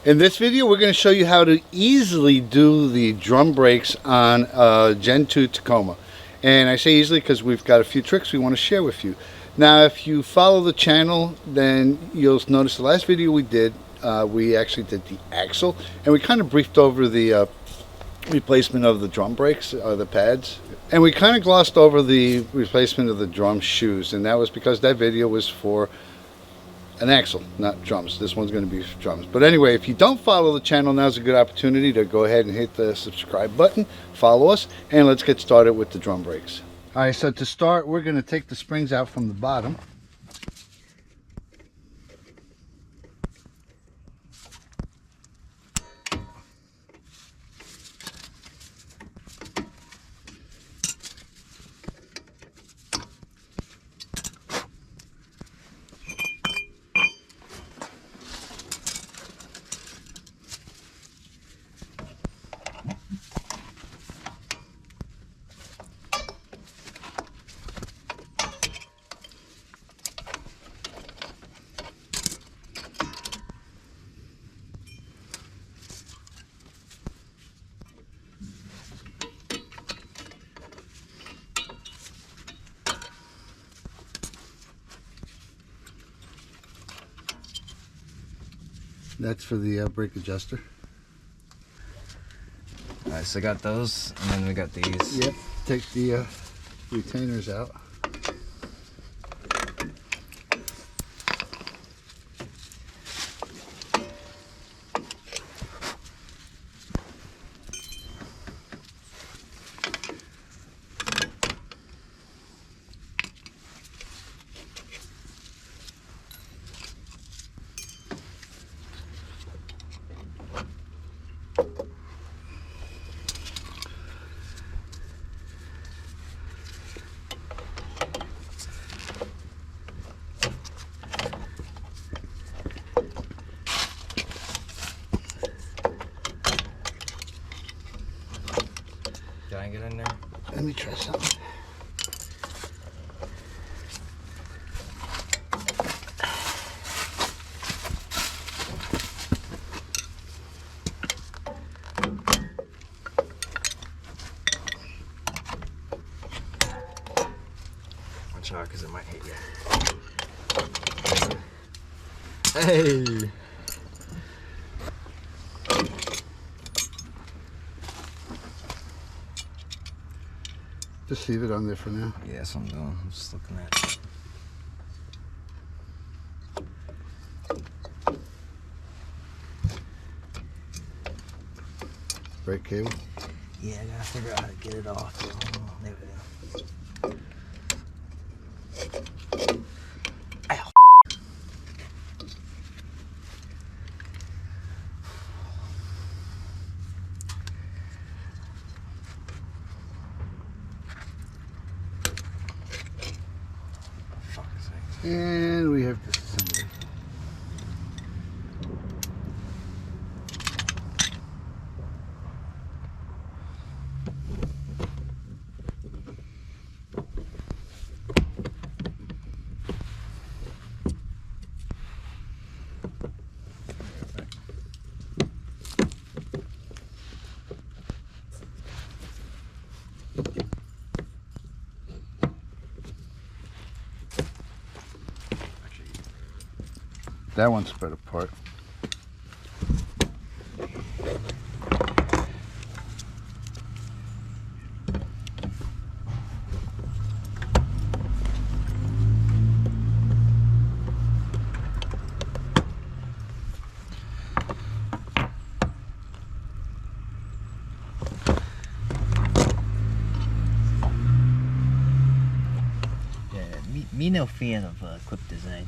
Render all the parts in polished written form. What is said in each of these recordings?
In this video, we're going to show you how to easily do the drum brakes on a Gen 2 Tacoma. And I say easily because we've got a few tricks we want to share with you. Now, if you follow the channel, then you'll notice the last video we did, we actually did the axle. And we kind of briefed over the replacement of the drum brakes, the pads. And we kind of glossed over the replacement of the drum shoes. And that was because that video was for an axle, not drums. This one's going to be drums. But anyway, if you don't follow the channel, now's a good opportunity to go ahead and hit the subscribe button, follow us, and let's get started with the drum brakes. All right, so to start, we're going to take the springs out from the bottom. That's for the brake adjuster. Alright, so I got those, and then we got these. Yep, take the retainers out. Did I get in there? Let me try something. Watch out, because it might hit you. Hey! Just leave it on there for now. Yeah, that's what I'm doing. I'm just looking at it. Brake cable. Yeah, I gotta figure out how to get it off. Oh, there we go. Ow. And we have disassembly. That one's spread apart. Yeah, me no fan of quick design.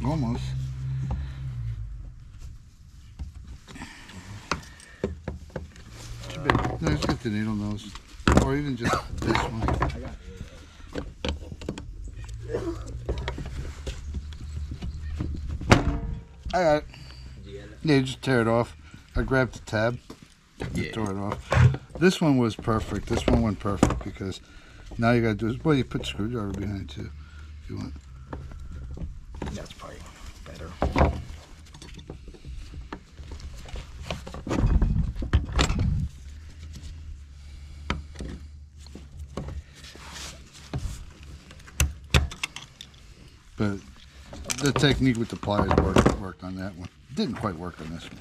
Almost. No, just get the needle nose. Or even just this one. I got I got it. Did you get it? Yeah, you just tear it off. I grabbed the tab. Yeah. Tore it off. This one was perfect. This one went perfect because now you got to do is, well, you put the screwdriver behind it too, if you want. That's probably better. But the technique with the pliers worked on that one. Didn't quite work on this one.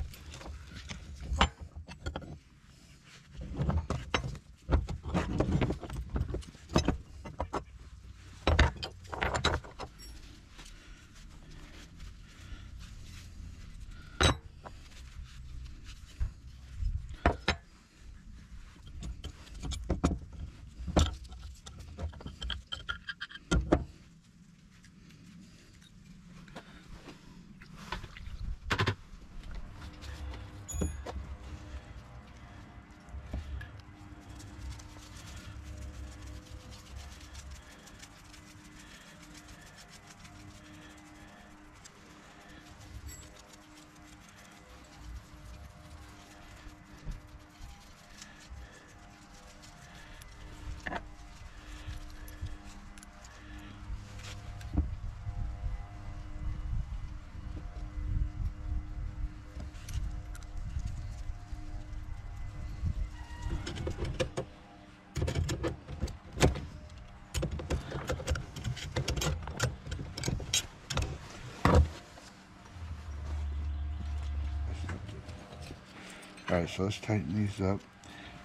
Alright, so let's tighten these up.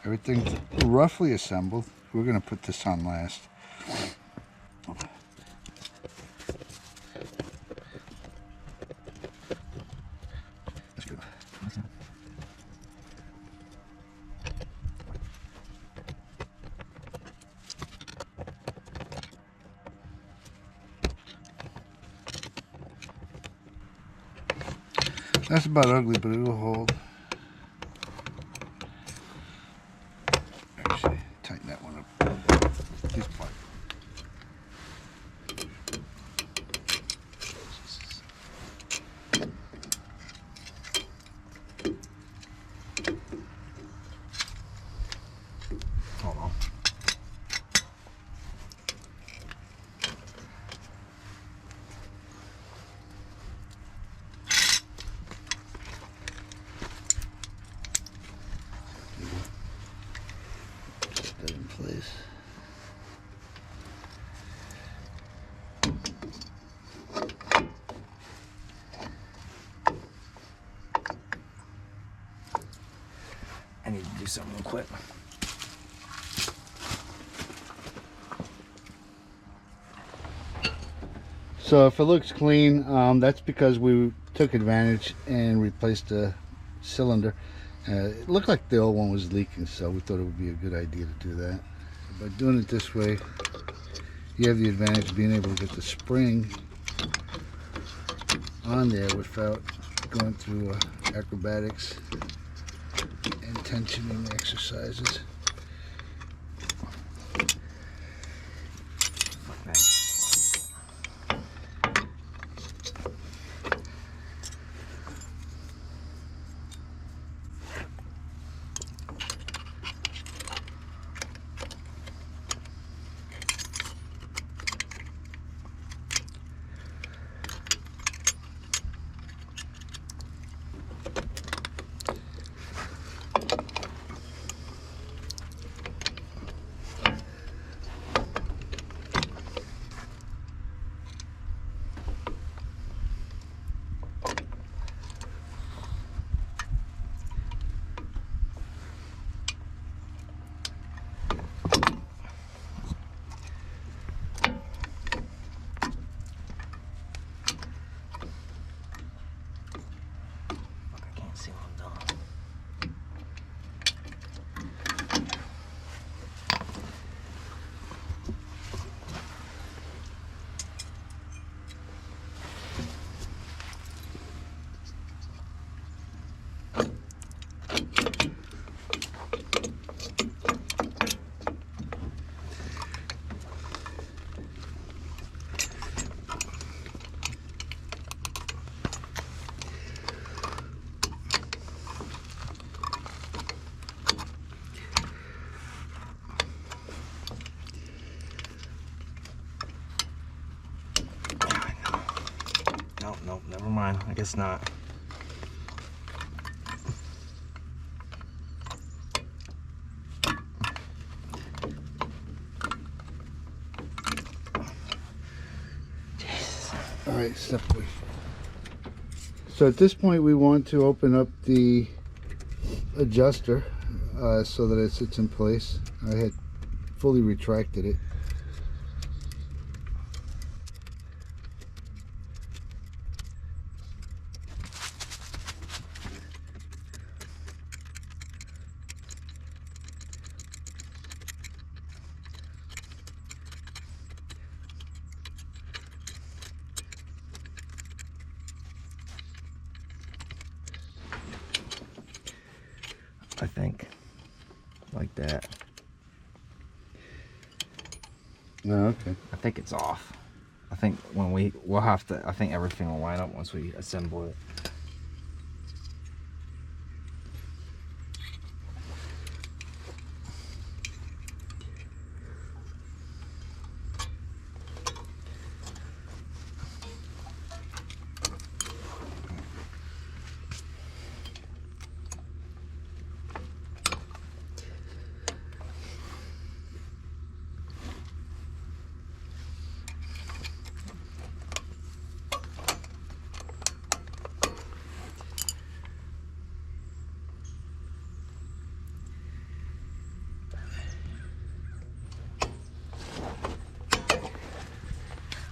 Everything's roughly assembled. We're going to put this on last. That's good. That's about ugly, but it'll hold. Actually, tighten that one up. This part. Hold on. Set that in place. I need to do something real quick. So if it looks clean, that's because we took advantage and replaced the cylinder. It looked like the old one was leaking, so we thought it would be a good idea to do that. By doing it this way, you have the advantage of being able to get the spring on there without going through acrobatics and tensioning exercises. Fuck that. No, no, never mind. I guess not. All right, step away. So at this point, we want to open up the adjuster so that it sits in place. I had fully retracted it. I think like that. Oh, okay. I think it's off. I think when we'll have to, I think everything will line up once we assemble it.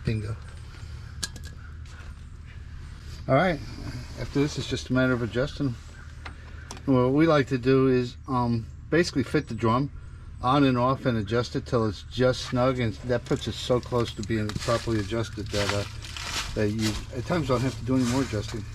Bingo. All right. After this, it's just a matter of adjusting. What we like to do is basically fit the drum on and off and adjust it till it's just snug, and that puts it so close to being properly adjusted that that you at times don't have to do any more adjusting.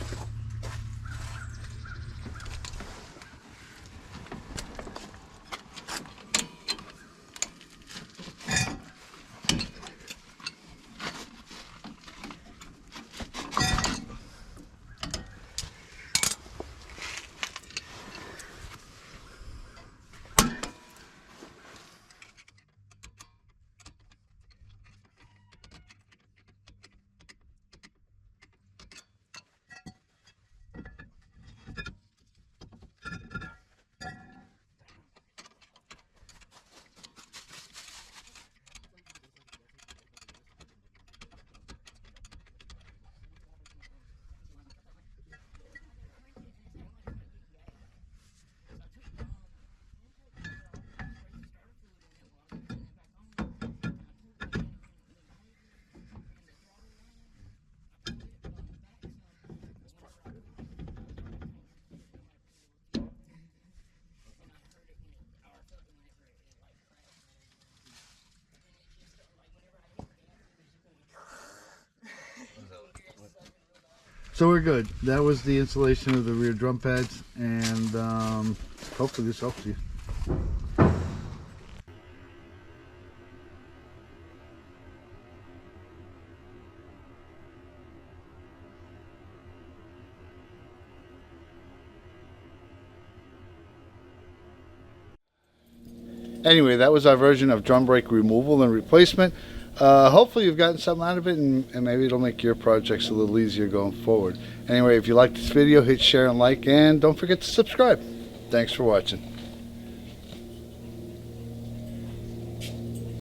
So we're good. That was the installation of the rear drum pads, and hopefully this helps you. Anyway, that was our version of drum brake removal and replacement. Hopefully you've gotten something out of it, and maybe it'll make your projects a little easier going forward. Anyway, if you like this video, hit share and like, and don't forget to subscribe. Thanks for watching.